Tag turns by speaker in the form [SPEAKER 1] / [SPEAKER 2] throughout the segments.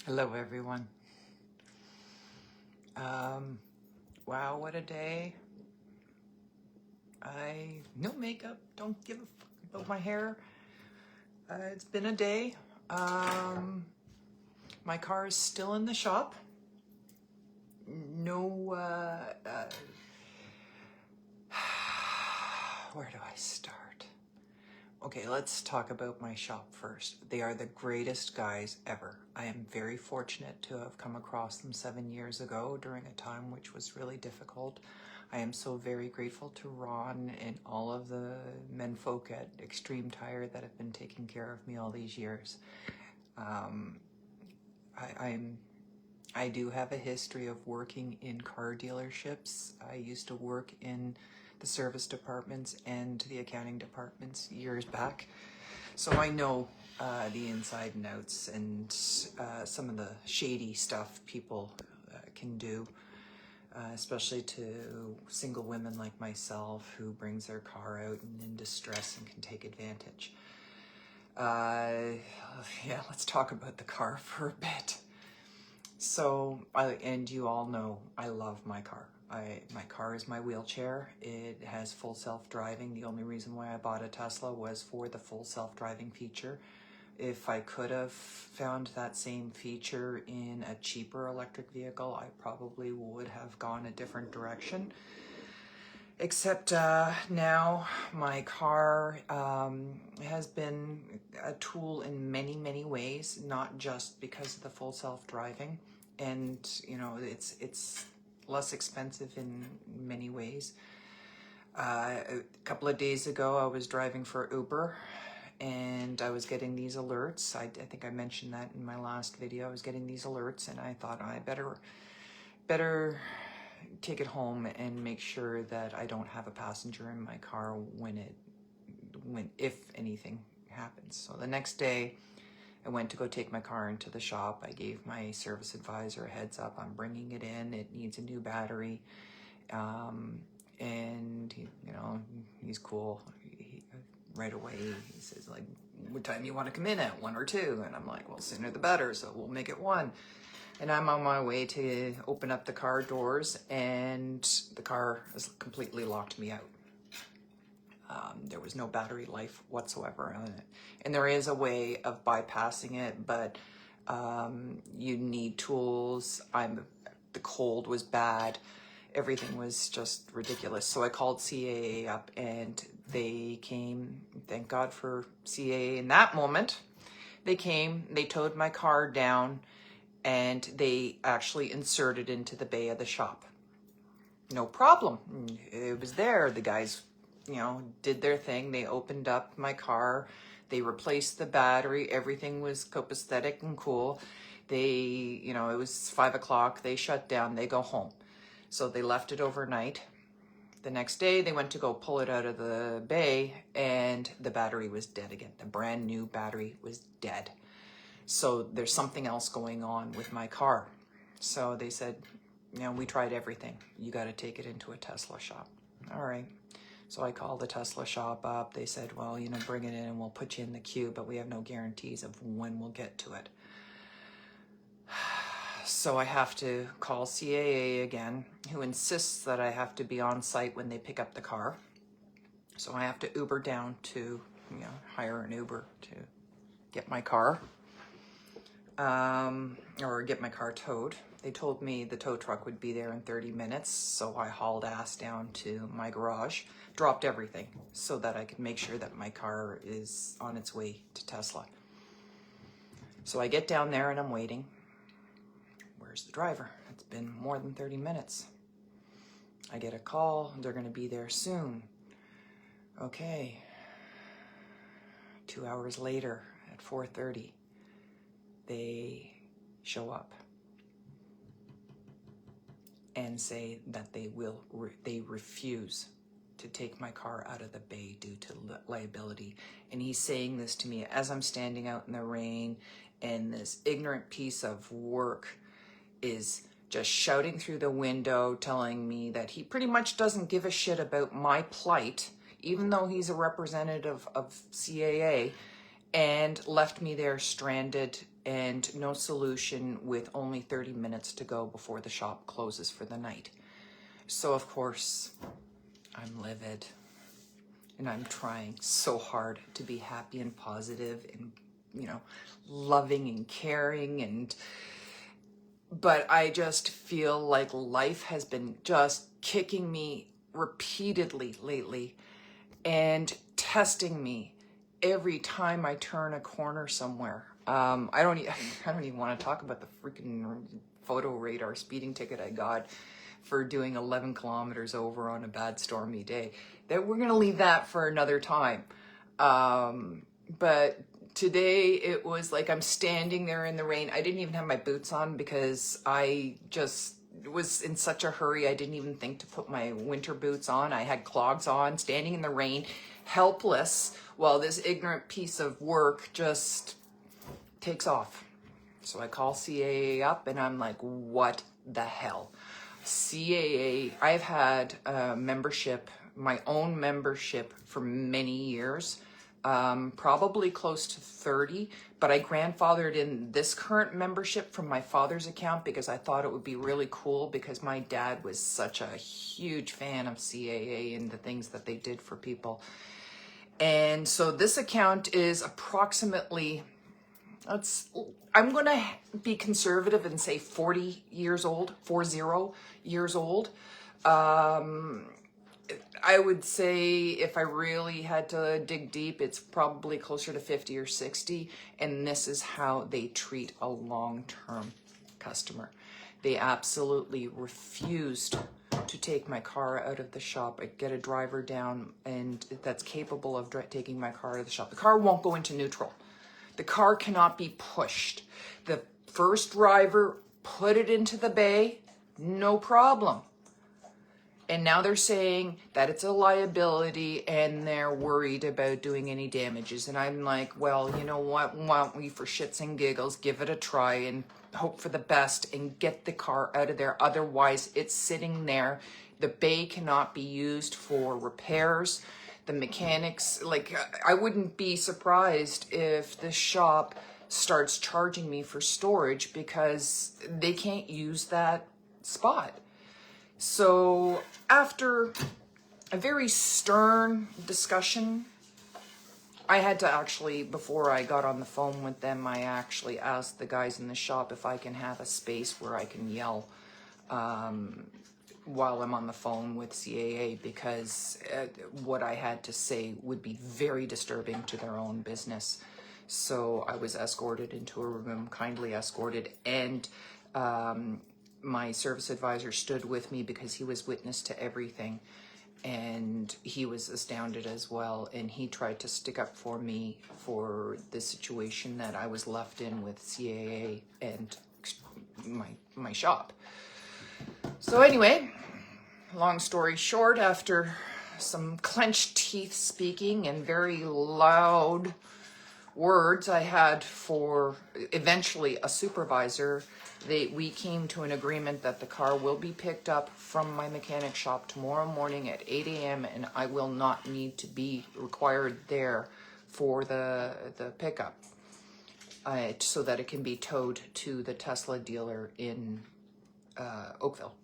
[SPEAKER 1] Hello, everyone. Wow, what a day. No makeup, don't give a fuck about my hair. It's been a day. My car is still in the shop. No, where do I start? Okay, let's talk about my shop first. They are the greatest guys ever. I am very fortunate to have come across them 7 years ago during a time which was really difficult. I am so very grateful to Ron and all of the menfolk at Extreme Tire that have been taking care of me all these years. I do have a history of working in car dealerships. I used to work in the service departments and the accounting departments years back. So I know the inside and outs and some of the shady stuff people can do, especially to single women like myself who brings their car out and in distress and can take advantage. Yeah, let's talk about the car for a bit. So, and you all know I love my car. My car is my wheelchair. It has full self-driving. The only reason why I bought a Tesla was for the full self-driving feature. If I could have found that same feature in a cheaper electric vehicle, I probably would have gone a different direction. Except now my car has been a tool in many, many ways, not just because of the full self-driving. And, you know, it's less expensive in many ways. A couple of days ago, I was driving for Uber and I was getting these alerts. I think I mentioned that in my last video. I was getting these alerts and I thought I better take it home and make sure that I don't have a passenger in my car if anything happens. So the next day, I went to go take my car into the shop. I gave my service advisor a heads up. I'm bringing it in. It needs a new battery. And he's cool. Right away, he says, like, what time you want to come in at, 1 or 2? And I'm like, well, sooner the better, so we'll make it 1. And I'm on my way to open up the car doors, and the car has completely locked me out. There was no battery life whatsoever on it. And there is a way of bypassing it, but you need tools. The cold was bad. Everything was just ridiculous. So I called CAA up and they came. Thank God for CAA in that moment. They came, they towed my car down, and they actually inserted into the bay of the shop. No problem. It was there. The guys, did their thing. They opened up my car. They replaced the battery. Everything was copacetic and cool. They, it was 5 o'clock. They shut down. They go home. So they left it overnight. The next day, they went to go pull it out of the bay, and the battery was dead again. The brand new battery was dead. So there's something else going on with my car. So they said, we tried everything. You got to take it into a Tesla shop. All right. So I called the Tesla shop up. They said, well, bring it in and we'll put you in the queue, but we have no guarantees of when we'll get to it. So I have to call CAA again, who insists that I have to be on site when they pick up the car. So I have to Uber down to, hire an Uber to get my car, or get my car towed. They told me the tow truck would be there in 30 minutes, so I hauled ass down to my garage, dropped everything so that I could make sure that my car is on its way to Tesla. So I get down there and I'm waiting. Where's the driver? It's been more than 30 minutes. I get a call. They're going to be there soon. Okay. 2 hours later at 4:30, they show up and say that they refuse to take my car out of the bay due to liability. And he's saying this to me as I'm standing out in the rain, and this ignorant piece of work is just shouting through the window, telling me that he pretty much doesn't give a shit about my plight, even though he's a representative of CAA, and left me there stranded and no solution with only 30 minutes to go before the shop closes for the night. So of course, I'm livid, and I'm trying so hard to be happy and positive and, you know, loving and caring, but I just feel like life has been just kicking me repeatedly lately and testing me every time I turn a corner somewhere. I don't even want to talk about the freaking photo radar speeding ticket I got for doing 11 kilometers over on a bad stormy day. That we're gonna leave that for another time. But today it was like I'm standing there in the rain. I didn't even have my boots on because I just was in such a hurry. I didn't even think to put my winter boots on. I had clogs on, standing in the rain, helpless, while this ignorant piece of work just takes off. So I call CAA up and I'm like, what the hell? CAA, I've had a membership, my own membership for many years, probably close to 30, but I grandfathered in this current membership from my father's account because I thought it would be really cool because my dad was such a huge fan of CAA and the things that they did for people. And so this account is approximately, I'm going to be conservative and say 40 years old. I would say if I really had to dig deep, it's probably closer to 50 or 60. And this is how they treat a long-term customer. They absolutely refused to take my car out of the shop. I get a driver down and that's capable of taking my car out of the shop. The car won't go into neutral. The car cannot be pushed. The first driver put it into the bay, no problem. And now they're saying that it's a liability and they're worried about doing any damages. And I'm like, well, you know what? Why don't we, for shits and giggles, give it a try and hope for the best and get the car out of there. Otherwise, it's sitting there. The bay cannot be used for repairs. The mechanics, like, I wouldn't be surprised if the shop starts charging me for storage because they can't use that spot. So after a very stern discussion, I had to actually, before I got on the phone with them, I actually asked the guys in the shop if I can have a space where I can yell while I'm on the phone with CAA, because what I had to say would be very disturbing to their own business. So I was escorted into a room, kindly escorted, and my service advisor stood with me because he was witness to everything, and he was astounded as well, and he tried to stick up for me for the situation that I was left in with CAA and my shop. So anyway, long story short, after some clenched teeth speaking and very loud words I had for eventually a supervisor, we came to an agreement that the car will be picked up from my mechanic shop tomorrow morning at 8 a.m. and I will not need to be required there for the pickup, so that it can be towed to the Tesla dealer in Oakville.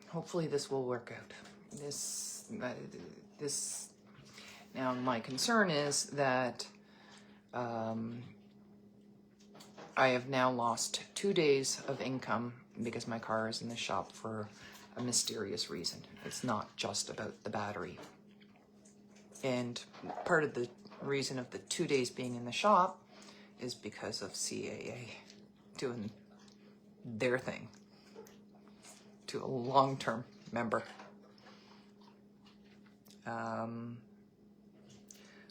[SPEAKER 1] Hopefully this will work out. Now my concern is that I have now lost 2 days of income because my car is in the shop for a mysterious reason. It's not just about the battery. And part of the reason of the 2 days being in the shop is because of CAA doing their thing to a long-term member.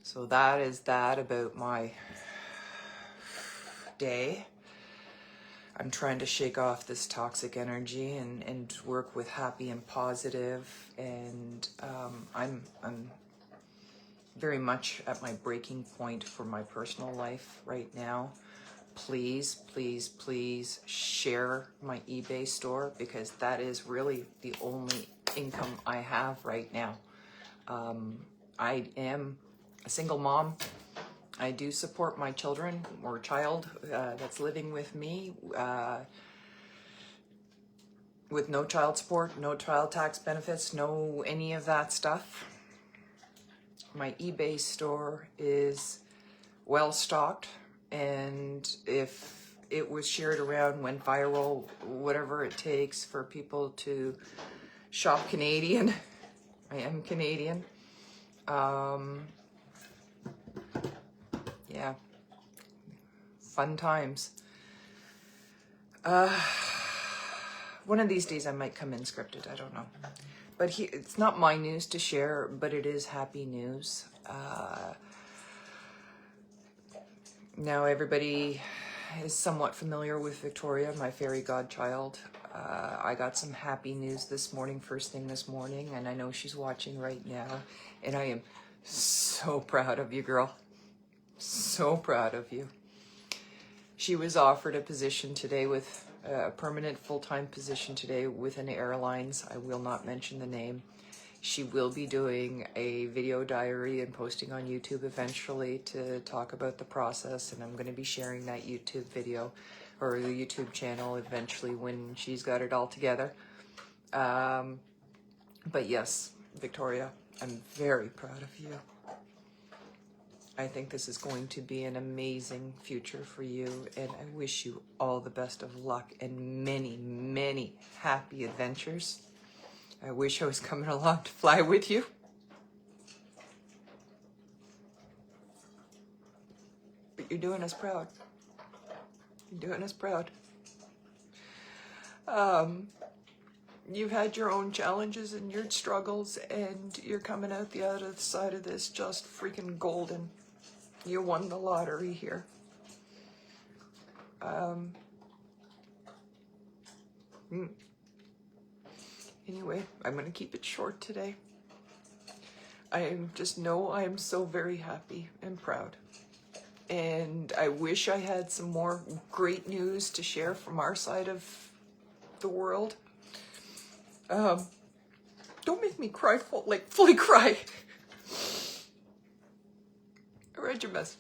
[SPEAKER 1] So that is that about my day. I'm trying to shake off this toxic energy and work with happy and positive, and I'm very much at my breaking point for my personal life right now. Please, please, please share my eBay store, because that is really the only income I have right now. I am a single mom. I do support my children or child that's living with me with no child support, no child tax benefits, no any of that stuff. My eBay store is well stocked, and if it was shared around when viral, whatever it takes for people to shop Canadian, I am Canadian. Yeah, fun times. One of these days I might come in scripted, I don't know. But it's not my news to share, but it is happy news. Now everybody is somewhat familiar with Victoria, my fairy godchild. I got some happy news this morning, first thing this morning, and I know she's watching right now. And I am so proud of you, girl. So proud of you. She was offered a position today with a permanent full-time position today with an airlines. I will not mention the name. She will be doing a video diary and posting on YouTube eventually to talk about the process, and I'm going to be sharing that YouTube video or the YouTube channel eventually when she's got it all together. But yes, Victoria, I'm very proud of you. I think this is going to be an amazing future for you, and I wish you all the best of luck and many, many happy adventures. I wish I was coming along to fly with you. But you're doing us proud. You're doing us proud. You've had your own challenges and your struggles, and you're coming out the other side of this just freaking golden. You won the lottery here. Anyway, I'm going to keep it short today. I just know I am so very happy and proud. And I wish I had some more great news to share from our side of the world. Don't make me cry, fully cry. I read your message.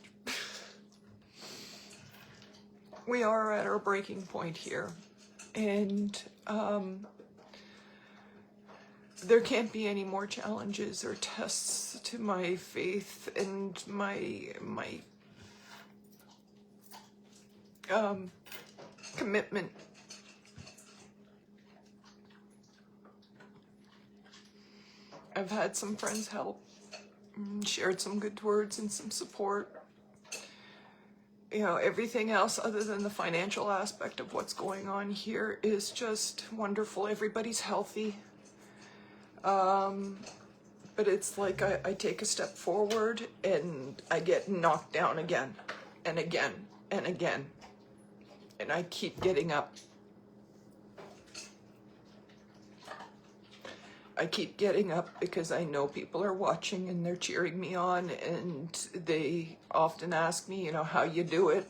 [SPEAKER 1] We are at our breaking point here. And there can't be any more challenges or tests to my faith and my commitment. I've had some friends help, shared some good words and some support. You know, everything else other than the financial aspect of what's going on here is just wonderful. Everybody's healthy. But it's like I take a step forward and I get knocked down again and again and again. And I keep getting up. I keep getting up because I know people are watching and they're cheering me on, and they often ask me, you know, how you do it.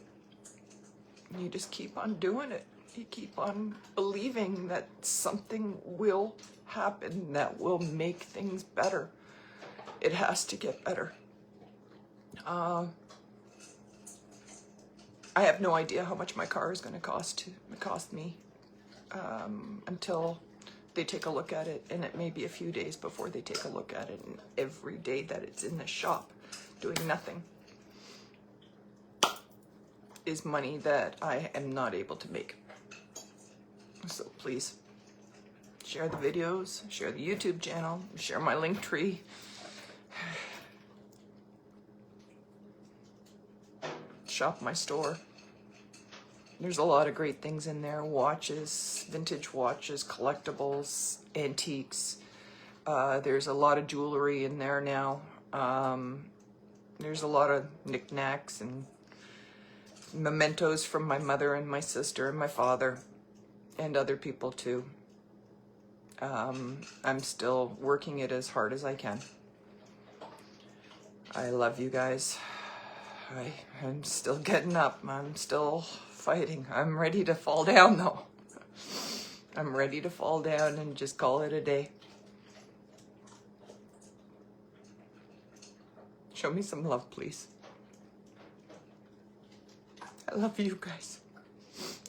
[SPEAKER 1] And you just keep on doing it. You keep on believing that something will happen that will make things better. It has to get better. I have no idea how much my car is going to cost me until they take a look at it, and it may be a few days before they take a look at it, and every day that it's in the shop doing nothing is money that I am not able to make. So please share the videos, share the YouTube channel, share my link tree. Shop my store. There's a lot of great things in there. Watches, vintage watches, collectibles, antiques. There's a lot of jewelry in there now. There's a lot of knickknacks and mementos from my mother and my sister and my father and other people too. I'm still working it as hard as I can. I love you guys. I'm still getting up. I'm still fighting. I'm ready to fall down though. I'm ready to fall down and just call it a day. Show me some love, please. I love you guys.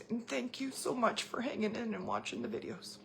[SPEAKER 1] And thank you so much for hanging in and watching the videos.